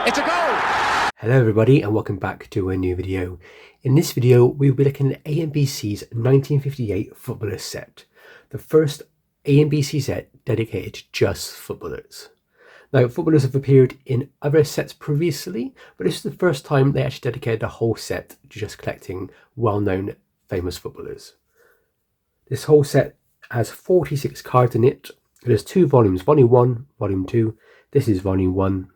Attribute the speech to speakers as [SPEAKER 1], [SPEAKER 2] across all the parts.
[SPEAKER 1] It's a goal!
[SPEAKER 2] Hello everybody and welcome back to a new video. In this video we will be looking at A&BC's 1958 footballer set. The first A&BC set dedicated to just footballers. Now footballers have appeared in other sets previously, but this is the first time they actually dedicated a whole set to just collecting well-known famous footballers. This whole set has 46 cards in it. There's two volumes, volume 1, volume 2. This is volume 1.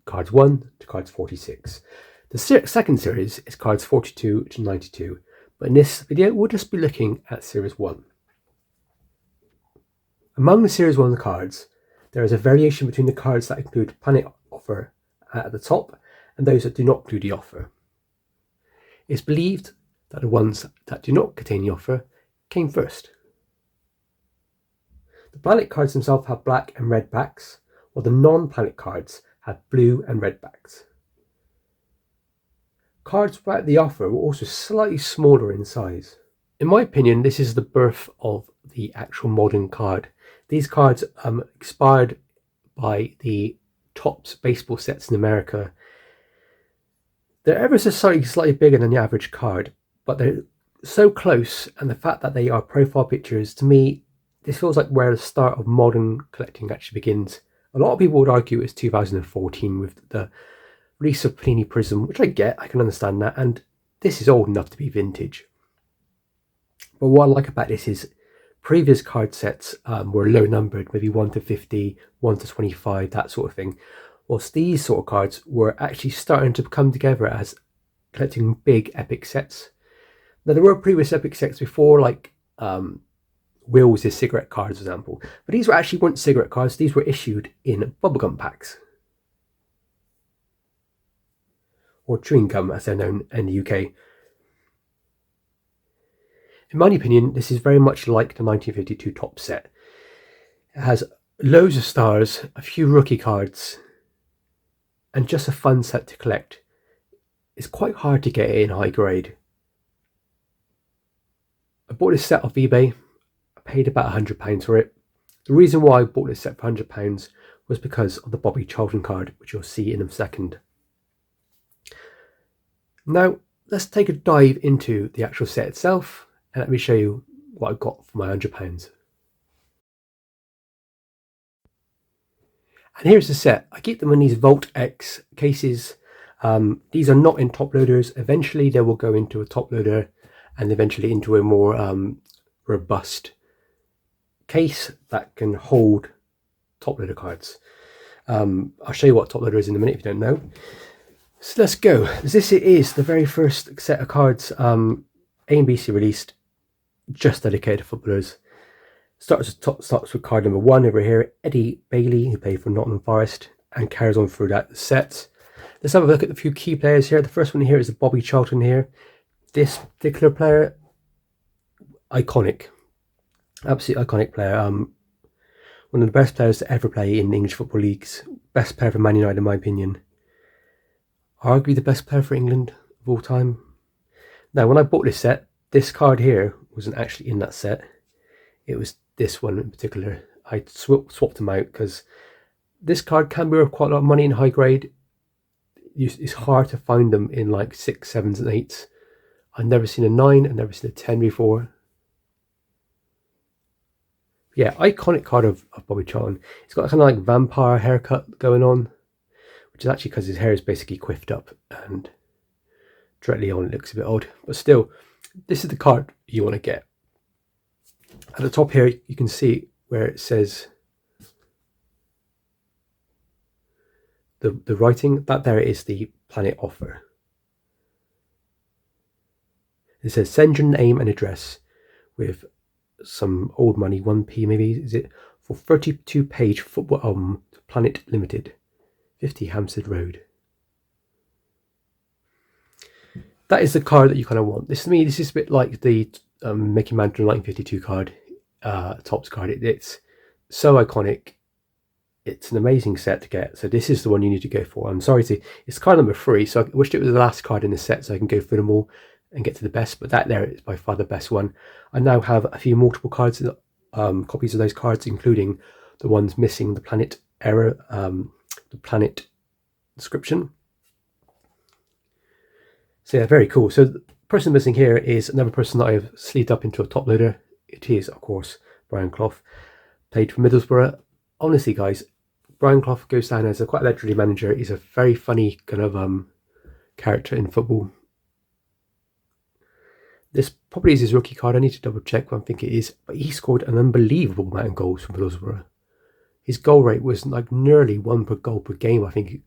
[SPEAKER 2] Cards 1 to cards 46. The second series is cards 42 to 92, but in this video we'll just be looking at series 1. Among the series 1 cards, there is a variation between the cards that include planet offer at the top and those that do not include the offer. It's believed that the ones that do not contain the offer came first. The planet cards themselves have black and red backs, while the non-planet cards have blue and red backs. Cards without the offer were also slightly smaller in size. In my opinion, this is the birth of the actual modern card. These cards expired by the Topps baseball sets in America. They're ever so slightly bigger than the average card, but they're so close, and the fact that they are profile pictures, to me, this feels like where the start of modern collecting actually begins. A lot of people would argue it's 2014 with the release of Panini Prism, which I get, I can understand that, and this is old enough to be vintage. But what I like about this is previous card sets were low numbered, maybe 1 to 50, 1 to 25, that sort of thing, whilst these sort of cards were actually starting to come together as collecting big epic sets. Now there were previous epic sets before, like Will's cigarette cards, for example, but these weren't cigarette cards. These were issued in bubblegum packs, or chewing gum as they're known in the UK. In my opinion, this is very much like the 1952 Topps set. It has loads of stars, a few rookie cards, and just a fun set to collect. It's quite hard to get it in high grade. I bought this set off eBay. Paid about £100 for it. The reason why I bought this set for £100 was because of the Bobby Charlton card, which you'll see in a second. Now let's take a dive into the actual set itself, and let me show you what I got for my £100. And here's the set. I keep them in these Vault X cases. These are not in top loaders. Eventually they will go into a top loader and eventually into a more robust case that can hold top loader cards. I'll show you what top loader is in a minute if you don't know. So let's go. This is the very first set of cards A&BC released, just dedicated to footballers. Starts with card number 1 over here, Eddie Bailey, who played for Nottingham Forest, and carries on through that set. Let's have a look at a few key players here. The first one here is Bobby Charlton here. This particular player, iconic. Absolutely iconic player. One of the best players to ever play in the English football leagues. Best player for Man United in my opinion. Arguably the best player for England of all time. Now when I bought this set, this card here wasn't actually in that set. It was this one in particular. I swapped them out because this card can be worth quite a lot of money in high grade. It's hard to find them in like 6s, 7s and 8s. I've never seen a 9, I've never seen a 10 before. Yeah, iconic card of Bobby Charlton. He's got a kind of like vampire haircut going on, which is actually because his hair is basically quiffed up and directly on it looks a bit odd. But still, this is the card you want to get. At the top here, you can see where it says the writing. That there is the planet offer. It says send your name and address with some old money, 1p maybe, is it, for 32-page football album to Planet Limited, 50 Hampstead Road. That is the card that you kind of want. This to me, this is a bit like the Mickey Mantle 1952 card, Topps card. It's so iconic. It's an amazing set to get. So this is the one you need to go for. I'm sorry to, it's card number 3, so I wished it was the last card in the set so I can go through them all and get to the best, but that there is by far the best one. I now have a few multiple cards, copies of those cards, including the ones missing the planet error, the planet description. So yeah, very cool. So the person missing here is another person that I've sleeved up into a top loader. It is, of course, Brian Clough. Played for Middlesbrough. Honestly, guys, Brian Clough goes down as a quite legendary manager. He's a very funny kind of character in football. This probably is his rookie card. I need to double check what I think it is. But he scored an unbelievable amount of goals for Middlesbrough. His goal rate was like nearly 1 per goal per game. I think you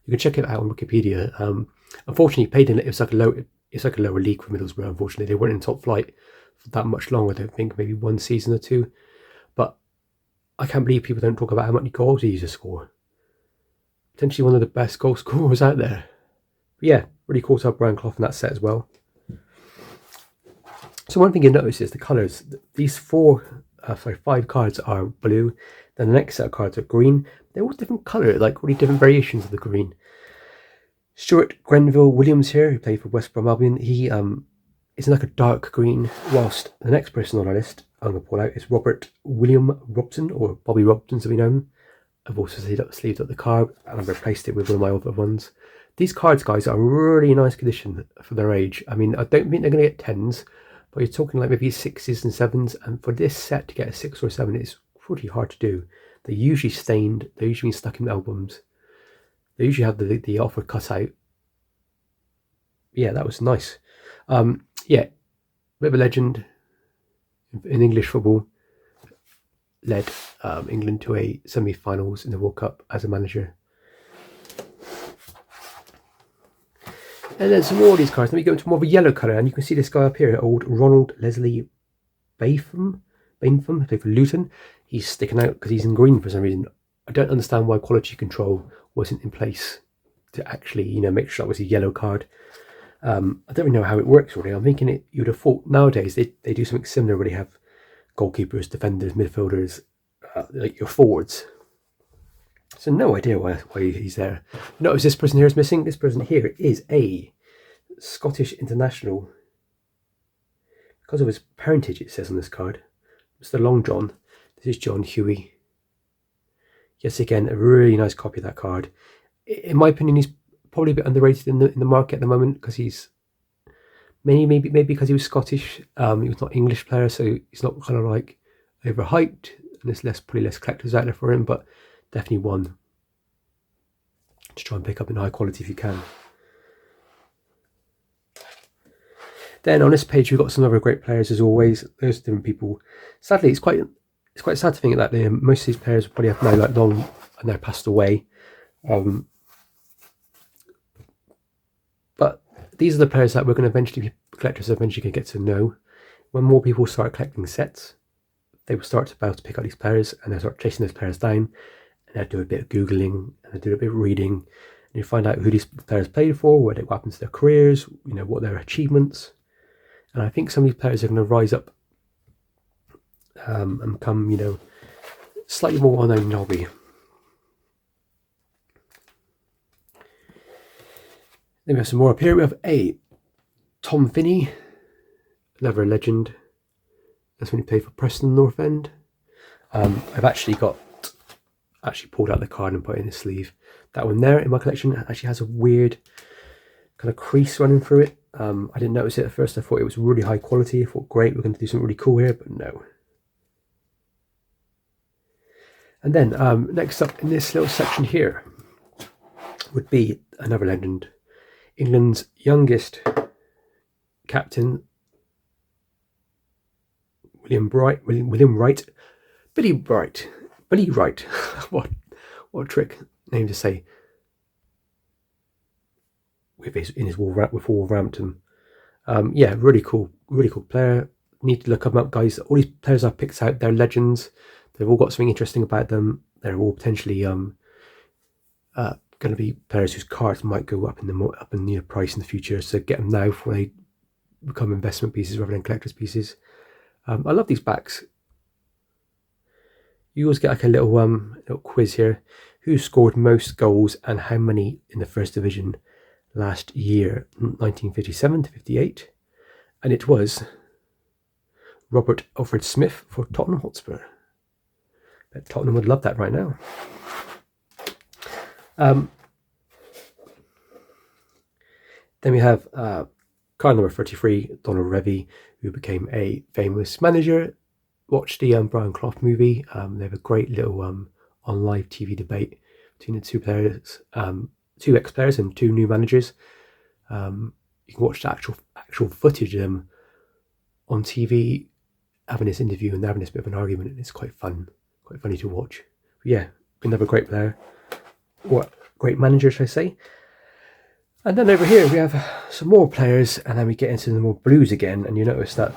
[SPEAKER 2] can check it out on Wikipedia. Unfortunately, he played in it's like a lower league for Middlesbrough. Unfortunately, they weren't in top flight for that much longer. I don't think, maybe 1 season or 2. But I can't believe people don't talk about how many goals he used to score. Potentially one of the best goal scorers out there. But yeah, really cool to have Brian Clough in that set as well. So one thing you notice is the colours. These 5 cards are blue. Then the next set of cards are green. They're all different colour, like really different variations of the green. Stuart Grenville Williams here, who played for West Brom Albion, he is in like a dark green, whilst the next person on our list I'm going to pull out is Robert William Robson, or Bobby Robson as we know him. I've also sleeved up the card and I've replaced it with one of my other ones. These cards, guys, are really nice condition for their age. I mean, I don't think they're going to get 10s, but you're talking like maybe 6s and 7s, and for this set to get a 6 or 7 is pretty hard to do. They're usually stained, they're usually stuck in albums. They usually have the offer cut out. Yeah, that was nice. Yeah, bit of a legend in English football. Led England to a semi-finals in the World Cup as a manager. And then some more of these cards. Let me go into more of a yellow colour, and you can see this guy up here, old Ronald Leslie Baintham, who played for Luton. He's sticking out because he's in green for some reason. I don't understand why quality control wasn't in place to actually, make sure that was a yellow card. I don't really know how it works really. I'm thinking you'd have thought nowadays they do something similar where they have goalkeepers, defenders, midfielders, like your forwards. So no idea why he's there. Notice this person here is missing. This person here is a Scottish international. Because of his parentage, it says on this card. Mr. Long John. This is John Huey. Yes, again, a really nice copy of that card. In my opinion, he's probably a bit underrated in the market at the moment because he's maybe because he was Scottish. He was not English player, so he's not kind of like overhyped, and there's probably less collectors out there for him, but definitely one to try and pick up in high quality if you can. Then on this page we've got some other great players as always. There's different people. Sadly, it's quite sad to think that most of these players probably have now long and now passed away. But these are the players that we're going to collectors are eventually going to get to know. When more people start collecting sets, they will start to be able to pick up these players, and they'll start chasing those players down, and they'll do a bit of Googling, and they'll do a bit of reading, and you find out who these players played for, what happened to their careers, what their achievements. And I think some of these players are going to rise up and become, slightly more well-known in the hobby. Then we have some more up here. We have Tom Finney, another legend. That's when he played for Preston North End. I've actually pulled out the card and put it in the sleeve. That one there in my collection actually has a weird kind of crease running through it. I didn't notice it at first. I thought it was really high quality. I thought, great, we're going to do something really cool here, but no. And then next up in this little section here would be another legend. England's youngest captain, Billy Wright. What a trick name to say. With Wolverhampton. Yeah, really cool player. Need to look them up, guys. All these players I've picked out, they're legends. They've all got something interesting about them. They're all potentially going to be players whose cards might go up in the price in the future. So get them now before they become investment pieces rather than collector's pieces. I love these backs. You always get like a little quiz here. Who scored most goals and how many in the First Division last year, 1957 to 58? And it was Robert Alfred Smith for Tottenham Hotspur. Bet Tottenham would love that right now. Then we have card number 33, Donald Revy, who became a famous manager. Watch the Brian Clough movie. They have a great little on live TV debate between the two players, two ex-players and two new managers. You can watch the actual footage of them on TV having this interview and having this bit of an argument, and it's quite fun, quite funny to watch. But yeah, another great player, or great manager, should I say. And then over here we have some more players, and then we get into the more blues again, and you notice that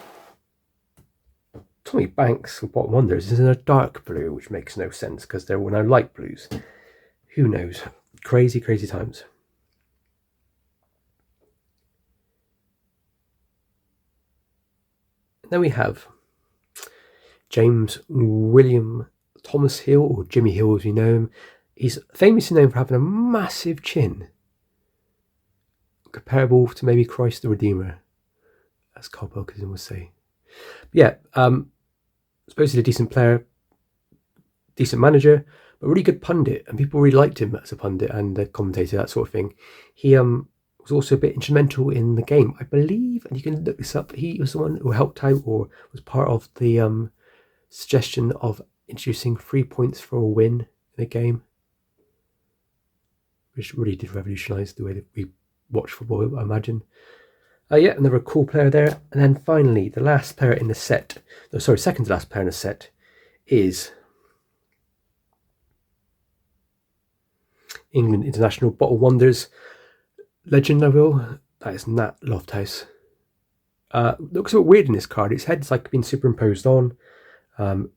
[SPEAKER 2] Tommy Banks of Bottom Wonders is in a dark blue, which makes no sense because they're now light blues. Who knows? Crazy, crazy times. Then we have James William Thomas Hill, or Jimmy Hill as we know him. He's famously known for having a massive chin, comparable to maybe Christ the Redeemer, as Carl Wilkinson would say. But yeah, supposedly a decent player, decent manager, but really good pundit, and people really liked him as a pundit and a commentator, that sort of thing. He was also a bit instrumental in the game, I believe, and you can look this up. He was the one who helped out, or was part of the suggestion of introducing 3 points for a win in a game, which really did revolutionise the way that we watch football, I imagine. Yeah, another cool player there. And then finally, the last player in the set, second to last player in the set is England international Bottle Wonders legend, I will. That is Nat Lofthouse. Looks a bit weird in this card. Its head's like been superimposed on.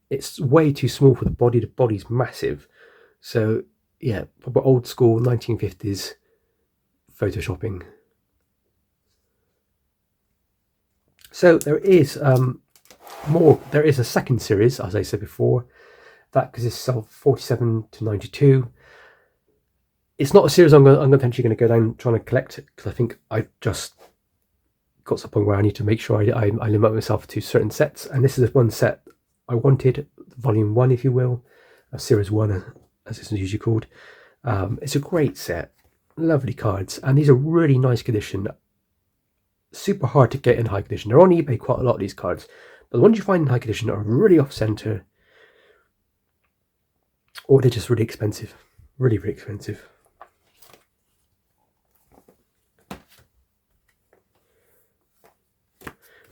[SPEAKER 2] It's way too small for the body. The body's massive. So yeah, proper old school 1950s photoshopping. So there is more. There is a second series, as I said before, that consists of 47 to 92. It's not a series I'm potentially going to go down trying to collect, because I think I've just got to the point where I need to make sure I limit myself to certain sets. And this is one set I wanted, volume 1, if you will, series 1, as it's usually called. It's a great set, lovely cards, and these are really nice condition. Super hard to get in high condition. They're on eBay quite a lot, these cards, but the ones you find in high condition are really off center, or they're just really expensive. Really, really expensive.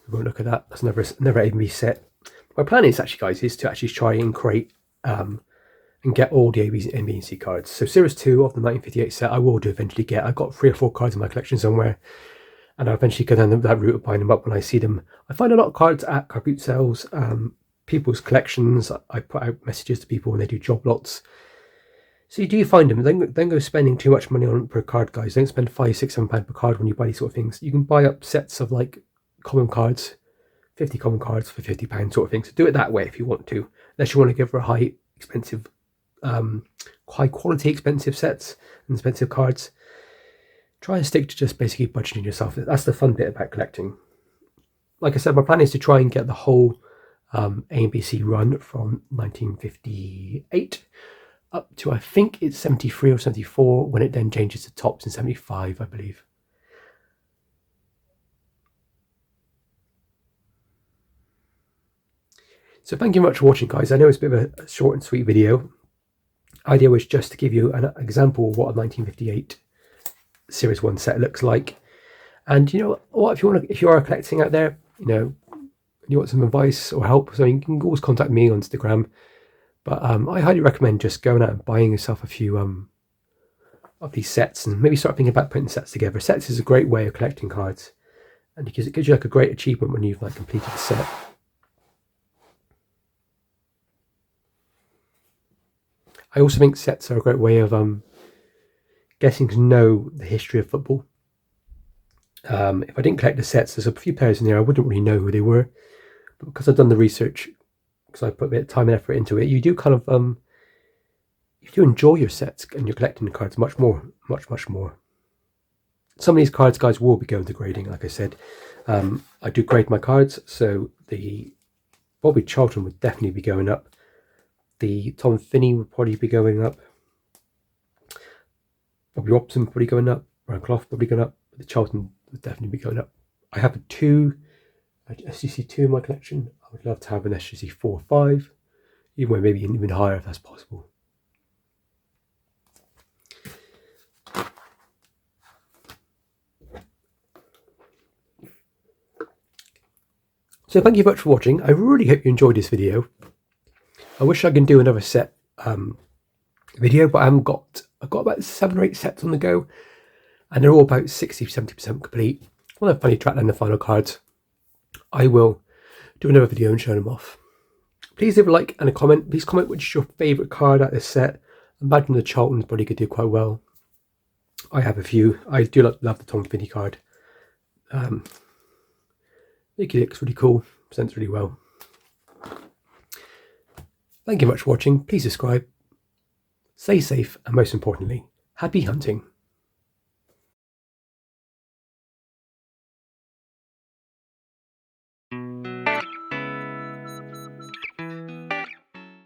[SPEAKER 2] We won't look at that. That's another A&BC set. My plan is actually, guys, is to actually try and create and get all the A&BC cards. So series 2 of the 1958 set I will do eventually get. I've got 3 or 4 cards in my collection somewhere, and I'll eventually go down that route of buying them up when I see them. I find a lot of cards at car boot sales, people's collections. I put out messages to people when they do job lots. So you do find them. Don't go spending too much money on per card, guys. Don't spend £5, £6, £7 per card when you buy these sort of things. You can buy up sets of like common cards, 50 common cards for £50 sort of thing. So do it that way if you want to, unless you want to go for a high quality expensive sets and expensive cards. Try and stick to just basically budgeting yourself. That's the fun bit about collecting. Like I said, my plan is to try and get the whole A&BC run from 1958 up to, I think it's 73 or 74, when it then changes to tops in 75, I believe. So thank you very much for watching, guys. I know it's a bit of a short and sweet video. Idea was just to give you an example of what a 1958 Series 1 set looks like. And you know what, if you are collecting out there, you want some advice or help, so you can always contact me on Instagram. But I highly recommend just going out and buying yourself a few of these sets, and maybe start thinking about putting sets together. Sets is a great way of collecting cards, and because it gives you like a great achievement when you've like completed the set. I also think sets are a great way of getting to know the history of football. If I didn't collect the sets, there's a few players in there I wouldn't really know who they were, but because I've done the research, because I put a bit of time and effort into it, you do kind of you do enjoy your sets and you're collecting the cards much more. Some of these cards, guys, will be going to grading. Like I said, I do grade my cards, so the Bobby Charlton would definitely be going up. The Tom Finney would probably be going up. Bobby Robson probably going up. Brian Clough probably going up. But the Charlton would definitely be going up. I have a SGC2 in my collection. I would love to have an SGC4 or 5, even maybe even higher if that's possible. So thank you very much for watching. I really hope you enjoyed this video. I wish I can do another set video, but I've got about 7 or 8 sets on the go, and they're all about 60-70% complete. When I've finally tracked down the final cards, I will do another video and show them off. Please leave a like and a comment. Please comment which is your favourite card out of this set. I imagine the Charlton's probably could do quite well. I have a few. I do love the Tom Finney card. It looks really cool, presents really well. Thank you very much for watching. Please subscribe, stay safe, and most importantly, happy hunting.